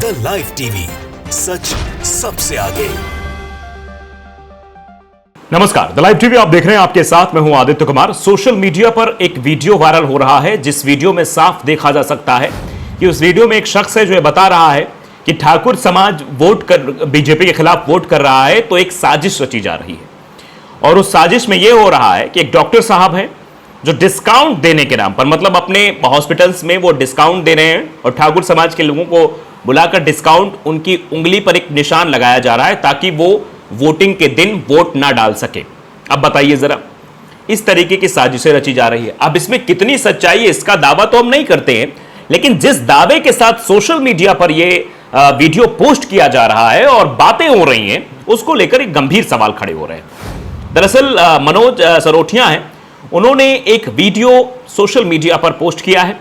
The live TV, सच सबसे आगे। नमस्कार, द लाइव टीवी आप देख रहे हैं। आपके साथ मैं हूं आदित्य कुमार। सोशल मीडिया पर एक वीडियो वायरल हो रहा है, जिस वीडियो में साफ देखा जा सकता है कि उस वीडियो में एक शख्स है जो ये बता रहा है कि ठाकुर समाज बीजेपी के खिलाफ वोट कर रहा है तो एक साजिश रची जा रही है। और उस साजिश में यह हो रहा है कि एक डॉक्टर साहब हैं जो डिस्काउंट देने के नाम पर, मतलब अपने हॉस्पिटल्स में वो डिस्काउंट दे रहे हैं और ठाकुर समाज के लोगों को बुलाकर डिस्काउंट, उनकी उंगली पर एक निशान लगाया जा रहा है ताकि वो वोटिंग के दिन वोट ना डाल सके। अब बताइए जरा, इस तरीके की साजिशें रची जा रही है। अब इसमें कितनी सच्चाई है इसका दावा तो हम नहीं करते हैं, लेकिन जिस दावे के साथ सोशल मीडिया पर यह वीडियो पोस्ट किया जा रहा है और बातें हो रही हैं, उसको लेकर एक गंभीर सवाल खड़े हो रहे हैं। दरअसल मनोज सरोठिया हैं, उन्होंने एक वीडियो सोशल मीडिया पर पोस्ट किया है।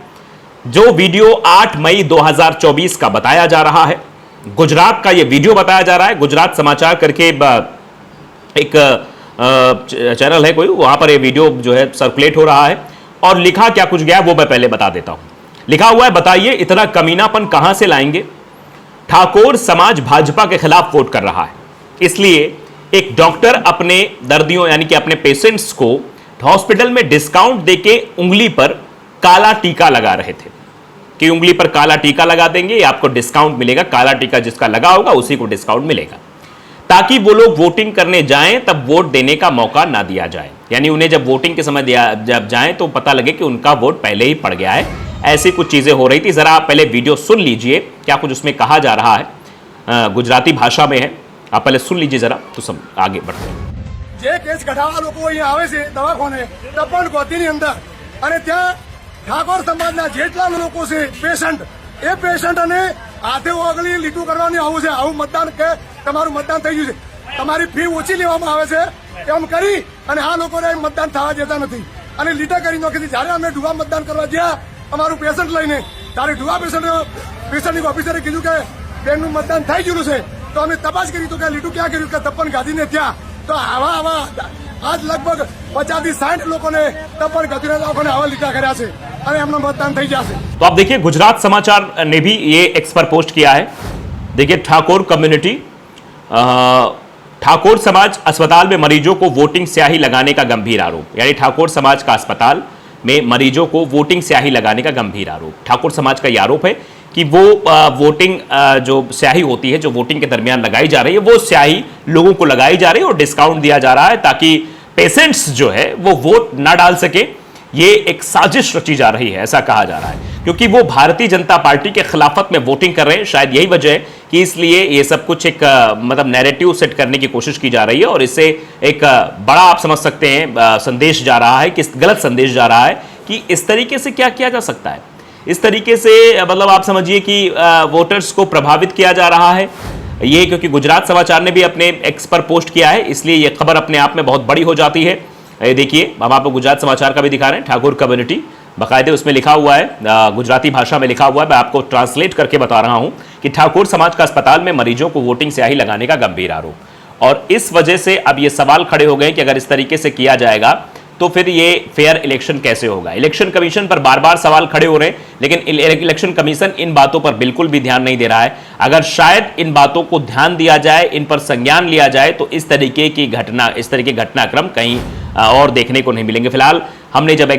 जो वीडियो 8 मई 2024 का बताया जा रहा है। गुजरात का यह वीडियो बताया जा रहा है। गुजरात समाचार करके एक चैनल है कोई, वहां पर यह वीडियो जो है सर्कुलेट हो रहा है। और लिखा क्या कुछ गया वो मैं पहले बता देता हूं। लिखा हुआ है, बताइए इतना कमीनापन कहां से लाएंगे। ठाकुर समाज भाजपा के खिलाफ वोट कर रहा है, इसलिए एक डॉक्टर अपने दर्दियों यानी कि अपने पेशेंट्स को हॉस्पिटल में डिस्काउंट देके उंगली पर काला टीका लगा रहे थे कि उंगली पर काला टीका लगा देंगे, आपको डिस्काउंट मिलेगा। काला टीका जिसका लगा होगा उसी को डिस्काउंट मिलेगा, ताकि वो लोग वोटिंग करने जाएं तब वोट देने का मौका ना दिया जाए। यानी उन्हें जब वोटिंग के समय जब जाएं तो पता लगे कि उनका वोट पहले ही पड़ गया है। ऐसी कुछ चीजें हो रही थी। जरा आप पहले वीडियो सुन लीजिए, क्या कुछ उसमें कहा जा रहा है। गुजराती भाषा में है, आप पहले सुन लीजिए जरा, तो सब आगे बढ़ते हैं। જે કેસ કઢાવવા લોકો અહીંયા આવે છે દવાખાને તપણ ગોતીની અંદર, અને ત્યાં ઠાકોર સમાજના જેટલા લોકો છે પેશન્ટ, એ પેશન્ટ અને હાથે ઓગળી લીટું કરવાની આવું છે, આવું મતદાન કે તમારું મતદાન થઈ ગયું છે, તમારી ફી ઓછી લેવામાં આવે છે, એમ કરી અને આ લોકોને મતદાન થવા દેતા નથી અને લીટા કરી નાખી હતી। જ્યારે અમે ઢુવા મતદાન કરવા ગયા અમારું પેશન્ટ લઈને, ત્યારે ઢુવા પેશન્ટની ઓફિસરે કીધું કે બેનનું મતદાન થઈ ગયું છે, તો અમે તપાસ કરી તો કે લીટું ક્યાં કર્યું કે તપન ગાંધીને ત્યાં। तो आवा आज लगभग 50 થી 60 લોકોને તપણ ગતિને લોકોને આવા લીટા કર્યા છે અને એમનું મતદાન થઈ જશે। तो आप देखिए, गुजरात समाचार ने भी ये एक्स पर पोस्ट किया है। देखिए, ठाकुर कम्युनिटी, ठाकुर समाज अस्पताल में मरीजों को वोटिंग स्याही लगाने का गंभीर आरोप। यानी ठाकुर समाज का अस्पताल में मरीजों को वोटिंग स्याही लगाने का गंभीर आरोप। ठाकुर समाज का यह आरोप है कि वो वोटिंग जो स्याही होती है, जो वोटिंग के दरमियान लगाई जा रही है, वो स्याही लोगों को लगाई जा रही है और डिस्काउंट दिया जा रहा है ताकि पेशेंट्स जो है वो वोट ना डाल सके। ये एक साजिश रची जा रही है, ऐसा कहा जा रहा है, क्योंकि वो भारतीय जनता पार्टी के खिलाफत में वोटिंग कर रहे हैं। शायद यही वजह है कि इसलिए ये सब कुछ एक मतलब नैरेटिव सेट करने की कोशिश की जा रही है और इससे एक बड़ा, आप समझ सकते हैं, संदेश जा रहा है, कि गलत संदेश जा रहा है कि इस तरीके से क्या किया जा सकता है। इस तरीके से मतलब आप समझिए कि वोटर्स को प्रभावित किया जा रहा है। ये क्योंकि गुजरात समाचार ने भी अपने एक्स पर पोस्ट किया है, इसलिए ये खबर अपने आप में बहुत बड़ी हो जाती है। ये देखिए, हम आपको गुजरात समाचार का भी दिखा रहे हैं। ठाकुर कम्युनिटी बाकायदे उसमें लिखा हुआ है, गुजराती भाषा में लिखा हुआ है। मैं आपको ट्रांसलेट करके बता रहा हूं कि ठाकुर समाज का अस्पताल में मरीजों को वोटिंग स्याही लगाने का गंभीर आरोप। और इस वजह से अब ये सवाल खड़े हो गए कि अगर इस तरीके से किया जाएगा तो फिर ये फेयर इलेक्शन कैसे होगा। इलेक्शन कमीशन पर बार बार सवाल खड़े हो रहे हैं, लेकिन इलेक्शन कमीशन इन बातों पर बिल्कुल भी ध्यान नहीं दे रहा है। अगर शायद इन बातों को ध्यान दिया जाए, इन पर संज्ञान लिया जाए, तो इस तरह के घटनाक्रम कहीं और देखने को नहीं मिलेंगे। फिलहाल हमने जब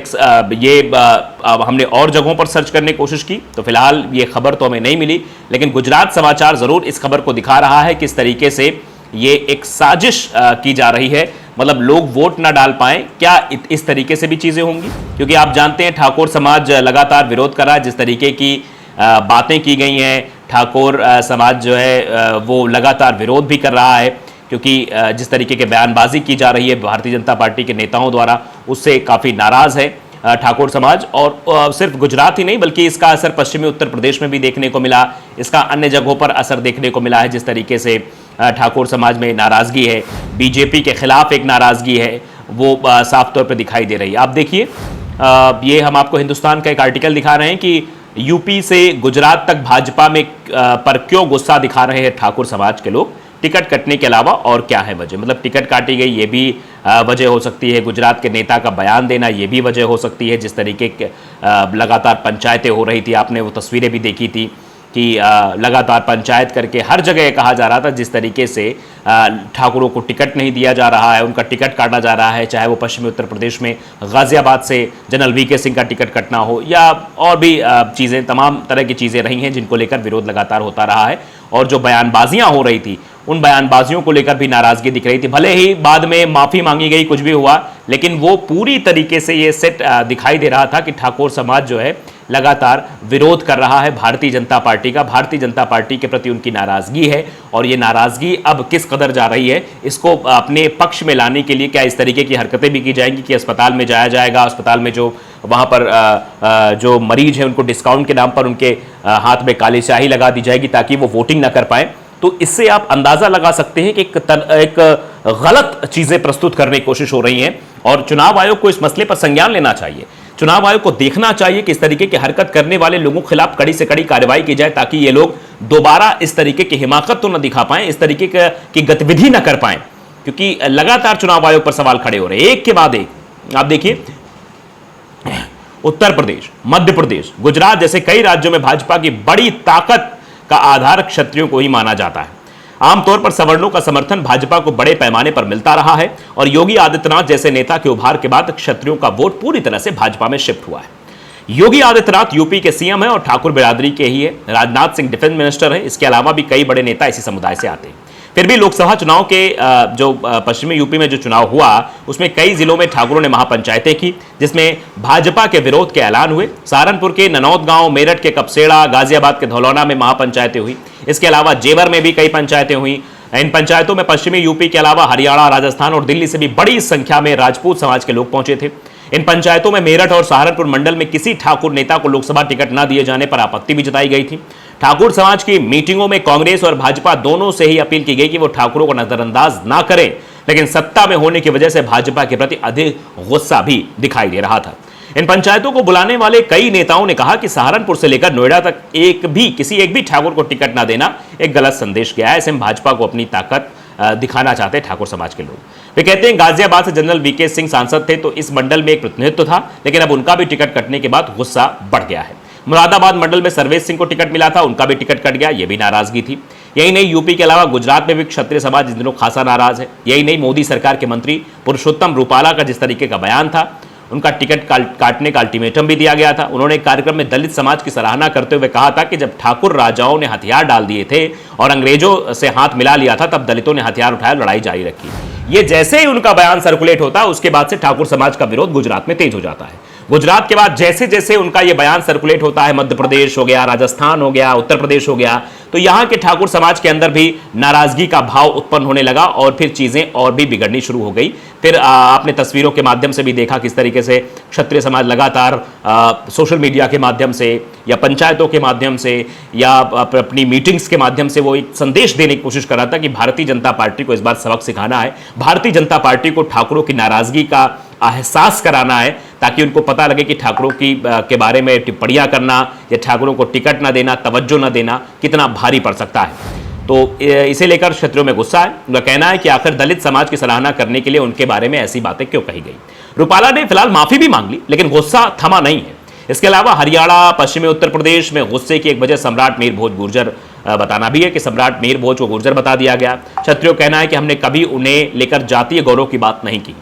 हमने और जगहों पर सर्च करने की कोशिश की तो फिलहाल ये खबर तो हमें नहीं मिली, लेकिन गुजरात समाचार जरूर इस खबर को दिखा रहा है किस तरीके से ये एक साजिश की जा रही है। मतलब लोग वोट ना डाल पाएं, क्या इस तरीके से भी चीजें होंगी? क्योंकि आप जानते हैं ठाकुर समाज लगातार विरोध कर रहा है। जिस तरीके की बातें की गई हैं, ठाकुर समाज जो है वो लगातार विरोध भी कर रहा है, क्योंकि जिस तरीके के बयानबाजी की जा रही है भारतीय जनता पार्टी के नेताओं द्वारा, उससे काफ़ी नाराज़ है ठाकुर समाज। और सिर्फ गुजरात ही नहीं, बल्कि इसका असर पश्चिमी उत्तर प्रदेश में भी देखने को मिला, इसका अन्य जगहों पर असर देखने को मिला है। जिस तरीके से ठाकुर समाज में नाराज़गी है, बीजेपी के खिलाफ एक नाराज़गी है, वो साफ तौर पर दिखाई दे रही है। आप देखिए, ये हम आपको हिंदुस्तान का एक आर्टिकल दिखा रहे हैं कि यूपी से गुजरात तक भाजपा में पर क्यों गुस्सा दिखा रहे हैं ठाकुर समाज के लोग। टिकट कटने के अलावा और क्या है वजह, मतलब टिकट काटी गई ये भी वजह हो सकती है, गुजरात के नेता का बयान देना ये भी वजह हो सकती है। जिस तरीके के लगातार पंचायतें हो रही थी, आपने वो तस्वीरें भी देखी थी, कि लगातार पंचायत करके हर जगह ये कहा जा रहा था जिस तरीके से ठाकुरों को टिकट नहीं दिया जा रहा है, उनका टिकट काटा जा रहा है, चाहे वो पश्चिमी उत्तर प्रदेश में गाजियाबाद से जनरल वीके सिंह का टिकट कटना हो या और भी चीज़ें, तमाम तरह की चीज़ें रही हैं जिनको लेकर विरोध लगातार होता रहा है। और जो बयानबाजियां हो रही थी उन बयानबाजियों को लेकर भी नाराजगी दिख रही थी। भले ही बाद में माफ़ी मांगी गई, कुछ भी हुआ, लेकिन वो पूरी तरीके से ये सेट दिखाई दे रहा था कि ठाकुर समाज जो है लगातार विरोध कर रहा है भारतीय जनता पार्टी का। भारतीय जनता पार्टी के प्रति उनकी नाराजगी है और ये नाराजगी अब किस कदर जा रही है, इसको अपने पक्ष में लाने के लिए क्या इस तरीके की हरकतें भी की जाएंगी कि अस्पताल में जाया जाएगा, अस्पताल में जो वहाँ पर जो मरीज हैं उनको डिस्काउंट के नाम पर उनके हाथ में काली स्याही लगा दी जाएगी ताकि वो वोटिंग ना कर पाए। तो इससे आप अंदाजा लगा सकते हैं कि एक गलत चीजें प्रस्तुत करने की कोशिश हो रही हैं और चुनाव आयोग को इस मसले पर संज्ञान लेना चाहिए। चुनाव आयोग को देखना चाहिए कि इस तरीके की हरकत करने वाले लोगों के खिलाफ कड़ी से कड़ी कार्रवाई की जाए ताकि ये लोग दोबारा इस तरीके की हिमाकत तो न दिखा पाएं, इस तरीके की गतिविधि न कर पाएं, क्योंकि लगातार चुनाव आयोग पर सवाल खड़े हो रहे हैं एक के बाद एक। आप देखिए, उत्तर प्रदेश, मध्य प्रदेश, गुजरात जैसे कई राज्यों में भाजपा की बड़ी ताकत का आधार क्षत्रियों को ही माना जाता है। आमतौर पर सवर्णों का समर्थन भाजपा को बड़े पैमाने पर मिलता रहा है और योगी आदित्यनाथ जैसे नेता के उभार के बाद क्षत्रियों का वोट पूरी तरह से भाजपा में शिफ्ट हुआ है। योगी आदित्यनाथ यूपी के सीएम है और ठाकुर बिरादरी के ही है। राजनाथ सिंह डिफेंस मिनिस्टर है। इसके अलावा भी कई बड़े नेता इसी समुदाय से आते हैं। फिर भी लोकसभा चुनाव के जो पश्चिमी यूपी में जो चुनाव हुआ उसमें कई जिलों में ठाकुरों ने महापंचायतें की जिसमें भाजपा के विरोध के ऐलान हुए। सहारनपुर के ननौद गांव, मेरठ के कपसेड़ा, गाजियाबाद के धौलौना में महापंचायतें हुई। इसके अलावा जेवर में भी कई पंचायतें हुई। इन पंचायतों में पश्चिमी यूपी के अलावा हरियाणा, राजस्थान और दिल्ली से भी बड़ी संख्या में राजपूत समाज के लोग पहुंचे थे। इन पंचायतों में मेरठ और सहारनपुर मंडल में किसी ठाकुर नेता को लोकसभा टिकट न दिए जाने पर आपत्ति भी जताई गई थी। ठाकुर समाज की मीटिंगों में कांग्रेस और भाजपा दोनों से ही अपील की गई कि वो ठाकुरों को नजरअंदाज ना करें, लेकिन सत्ता में होने की वजह से भाजपा के प्रति अधिक गुस्सा भी दिखाई दे रहा था। इन पंचायतों को बुलाने वाले कई नेताओं ने कहा कि सहारनपुर से लेकर नोएडा तक किसी एक भी ठाकुर को टिकट ना देना एक गलत संदेश गया है। ऐसे में भाजपा को अपनी ताकत दिखाना चाहते हैं ठाकुर समाज के लोग। वे कहते हैं गाजियाबाद से जनरल वीके सिंह सांसद थे तो इस मंडल में एक प्रतिनिधित्व था, लेकिन अब उनका भी टिकट कटने के बाद गुस्सा बढ़ गया है। मुरादाबाद मंडल में सर्वेश सिंह को टिकट मिला था, उनका भी टिकट कट गया, ये भी नाराजगी थी। यही नहीं, यूपी के अलावा गुजरात में भी क्षत्रिय समाज इन दिनों खासा नाराज है। यही नहीं, मोदी सरकार के मंत्री पुरुषोत्तम रूपाला का जिस तरीके का बयान था, उनका टिकट काटने का अल्टीमेटम भी दिया गया था। उन्होंने एक कार्यक्रम में दलित समाज की सराहना करते हुए कहा था कि जब ठाकुर राजाओं ने हथियार डाल दिए थे और अंग्रेजों से हाथ मिला लिया था तब दलितों ने हथियार उठाया, लड़ाई जारी रखी। ये जैसे ही उनका बयान सर्कुलेट होता है उसके बाद से ठाकुर समाज का विरोध गुजरात में तेज हो जाता है। गुजरात के बाद जैसे जैसे उनका ये बयान सर्कुलेट होता है, मध्य प्रदेश हो गया, राजस्थान हो गया, उत्तर प्रदेश हो गया, तो यहाँ के ठाकुर समाज के अंदर भी नाराजगी का भाव उत्पन्न होने लगा और फिर चीजें और भी बिगड़नी शुरू हो गई। फिर आपने तस्वीरों के माध्यम से भी देखा किस तरीके से क्षत्रिय समाज लगातार सोशल मीडिया के माध्यम से या पंचायतों के माध्यम से या अपनी मीटिंग्स के माध्यम से वो एक संदेश देने की कोशिश कर रहा था कि भारतीय जनता पार्टी को इस बार सबक सिखाना है, भारतीय जनता पार्टी को ठाकुरों की नाराजगी का एहसास कराना है ताकि उनको पता लगे कि ठाकुरों के बारे में टिप्पणियां करना या ठाकुरों को टिकट ना देना, तवज्जो ना देना कितना भारी पड़ सकता है। तो इसे लेकर क्षत्रियों में गुस्सा है। उनका कहना है कि आखिर दलित समाज की सराहना करने के लिए उनके बारे में ऐसी बातें क्यों कही गई। रूपाला ने फिलहाल माफी भी मांग ली, लेकिन गुस्सा थमा नहीं है। इसके अलावा हरियाणा, पश्चिमी उत्तर प्रदेश में गुस्से की एक वजह सम्राट मीर भोज गुर्जर बताना भी है कि सम्राट मीर भोज को गुर्जर बता दिया गया। क्षत्रियों कहना है कि हमने कभी उन्हें लेकर जातीय गौरव की बात नहीं की,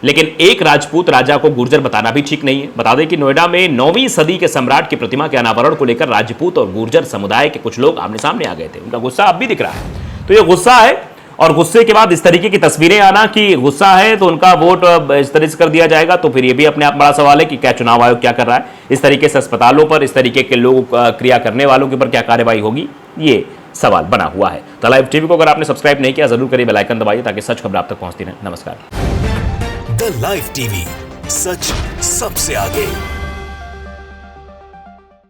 लेकिन एक राजपूत राजा को गुर्जर बताना भी ठीक नहीं है। बता दें कि नोएडा में 9वीं सदी के सम्राट की प्रतिमा के अनावरण को लेकर राजपूत और गुर्जर समुदाय के कुछ लोग आमने सामने आ गए थे। उनका गुस्सा अब भी दिख रहा है। तो ये गुस्सा है और गुस्से के बाद इस तरीके की तस्वीरें आना कि गुस्सा है तो उनका वोट इस तरह से कर दिया जाएगा, तो फिर ये भी अपने आप बड़ा सवाल है कि क्या चुनाव आयोग क्या कर रहा है। इस तरीके से अस्पतालों पर इस तरीके के लोग क्रिया करने वालों के ऊपर क्या कार्रवाई होगी, ये सवाल बना हुआ है। तो लाइव टीवी को अगर आपने सब्सक्राइब नहीं किया जरूर करिए, बेल आइकन दबाइए ताकि सच खबर आप तक पहुंचती रहे। नमस्कार। द लाइव टीवी, सच सबसे आगे।